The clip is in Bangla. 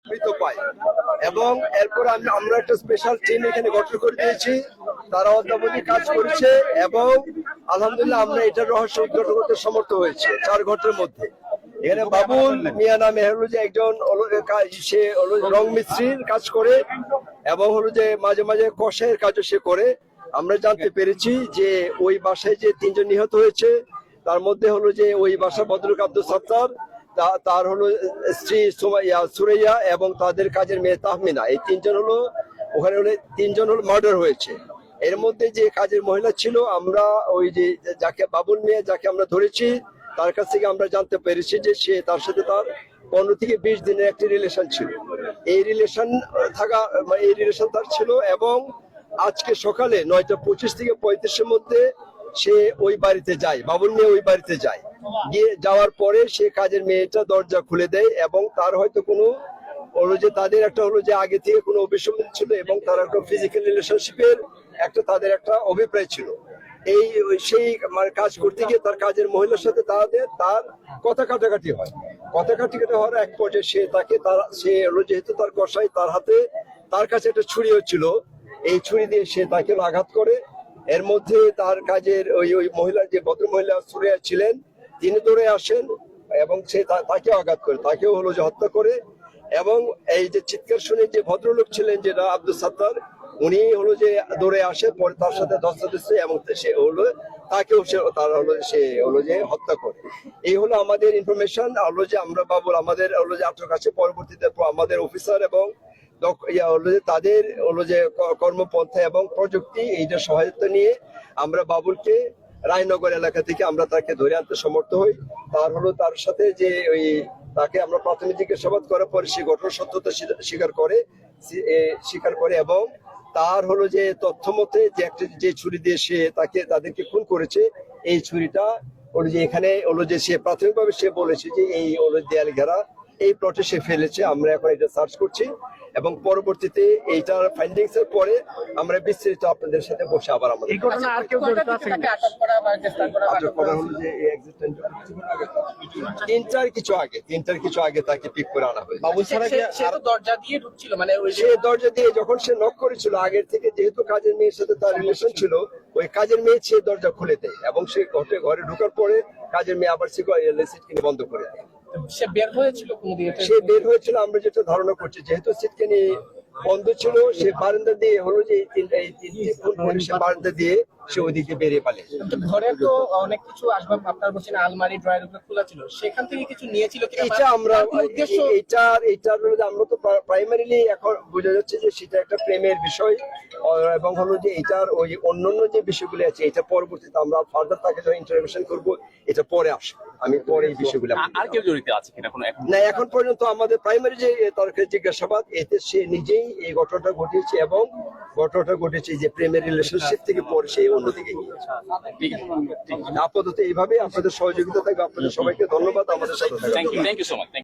মৃত পাই। এবং এরপর আমরা একটা স্পেশাল টিম এখানে গঠন করে দিয়েছি, তারা অদ্যাবধি কাজ করছে এবং আলহামদুলিল্লাহ আমরা এটার রহস্য উদ্ঘাটন করতে সমর্থ হয়েছে 4 ঘন্টার মধ্যে। এখানে বাবুল মিয়া নামে হলো যে একজন সে রং মিস্ত্রির কাজ করে এবং হলো যে মাঝে মাঝে কষাইয়ের কাজও সে করে। আমরা জানতে পেরেছি যে ওই বাসায় যে 3 জন নিহত হয়েছে তার মধ্যে হলো যে ওই বাসার ভদ্রলোক আব্দুল সত্তার, তার হলো স্ত্রী সুরাইয়া এবং তাদের কাজের মেয়ে তাহমিনা, এই 3 জন হলো ওখানে হলো 3 জন হলো মার্ডার হয়েছে। এর মধ্যে যে কাজের মহিলা ছিল, আমরা ওই যে যাকে বাবুল মিয়া যাকে আমরা ধরেছি তার কাছ থেকে আমরা জানতে পেরেছি যে সে তার সাথে তার 15 থেকে 20 দিনের একটি রিলেশন ছিল। এই রিলেশন তার ছিল এবং আজকে সকালে 9:25 থেকে 35-এর মধ্যে সে ওই বাড়িতে যায়, বাবুল নিয়ে ওই বাড়িতে যায়। গিয়ে যাওয়ার পরে সে কাজের মেয়েটা দরজা খুলে দেয় এবং তার হয়তো কোনো হলো যে তাদের একটা হলো যে আগে থেকে কোনো অভিসন্ধি ছিল এবং তার একটা ফিজিক্যাল রিলেশনশিপের একটা তাদের একটা অভিপ্রায় ছিল। সেই কাজ করতে গিয়ে তার কাজের মহিলার সাথে তার কথা কাটাকাটি হয়। কথা কাটাকাটি হওয়ার এক পর্যায়ে সে হলো যেহেতু তার কষাই, তার কাছে একটা ছুরি হচ্ছিল, এই ছুরি দিয়ে সে তাকে আঘাত করে। এর মধ্যে তার কাজের ওই মহিলা যে ভদ্র মহিলা সুরাইয়া ছিলেন তিনি দৌড়ে আসেন এবং সে তাকেও আঘাত করে, তাকেও হলো যে হত্যা করে। এবং এই যে চিৎকার শুনে যে ভদ্রলোক ছিলেন যেটা আব্দুল সত্তার, উনি হলো যে দৌড়ে আসে, পরে তার সাথে ধস্তাধস্তি এবং সে হলো তাকেও সে হলো যে হত্যা করে। এই হলো আমাদের ইনফরমেশন। হলো যে আমরা বাবুল আমাদের হলো যে আটক আছে, পরবর্তীতে আমাদের অফিসার এবং তাদের হলো যে কর্মপন্থা এবং প্রযুক্তি এইটা সহায়তা নিয়ে আমরা বাবুলকে রায়নগর এলাকা থেকে আমরা তাকে ধরে আনতে সমর্থ হই। তার সাথে যে তাকে আমরা প্রাথমিক জিজ্ঞাসাবাদ করার পরে সে ঘটনার সত্যতা স্বীকার করে এবং তার হলো যে তথ্য মতে যে ছুরি দিয়ে সে তাদেরকে খুন করেছে, এই ছুরিটা হলো যে এখানে হলো যে সে প্রাথমিকভাবে সে বলেছে যে এই হলো দেয়াল ঘেরা এই প্লটে সে ফেলেছে। আমরা এখন এটা সার্চ করছি এবং পরবর্তীতে এইটার ফাইন্ডিংস এর পরে আমরা বিস্তারিত আপনাদের সাথে বসে আবার আমাদের এই ঘটনা আর কেউ জড়িত আছে কিনা? আটক করা হলো যে তিনটার কিছু আগে তাকে পিক করে আনা হয়েছে। বাবুল ছাড়া সে তো দরজা দিয়ে ঢুকছিল, মানে ওই সে দরজা দিয়ে যখন সে নক করেছিল আগের থেকে, যেহেতু কাজের মেয়ের সাথে তার রিলেশন ছিল, ওই কাজের মেয়ে সে দরজা খুলে দেয় এবং সে ঘরে ঢোকার পরে কাজের মেয়ে আবার সিট কিনে বন্ধ করে দেয়। সে বের হয়েছিল কোন দিয়ে? সে বের হয়েছিল আমরা যেটা ধারণা করছি, যেহেতু সিটকানি বন্ধ ছিল সে বারান্দা দিয়ে হলো যে সে বারান্দা দিয়ে সে ওইদিকে বেরিয়ে পালে। ঘরে তো অনেক কিছু আসবাব আপনার বলছেন আলমারি ড্রয়ার গুলো খোলা ছিল, সেখান থেকে কিছু নিয়েছিল কিনা? এটা আমরা তো প্রাইমারিলি এখন বোঝা যাচ্ছে যে সেটা একটা প্রেমের বিষয় এবং হলো যে এটার ওই অন্যান্য যে বিষয়গুলো আছে এটা পরবর্তীতে আমরা ফার্দার তাকে যখন ইন্টারভেনশন করবো এটা পরে আসবে। আমি পরে এই বিষয়গুলো আর কেউ জড়িত আছে কিনা না এখন পর্যন্ত আমাদের প্রাইমারি যে তার জিজ্ঞাসাবাদ এতে সে নিজেই এই ঘটনাটা ঘটিয়েছে এবং ঘটনাটা ঘটেছে যে প্রেমের রিলেশনশিপ থেকে পরে সে অন্যদিকে গিয়েছে। আপাতত এইভাবে আপনাদের সহযোগিতা থাকবে। আপনাদের সবাইকে ধন্যবাদ আমাদের সাথে। Thank you so much.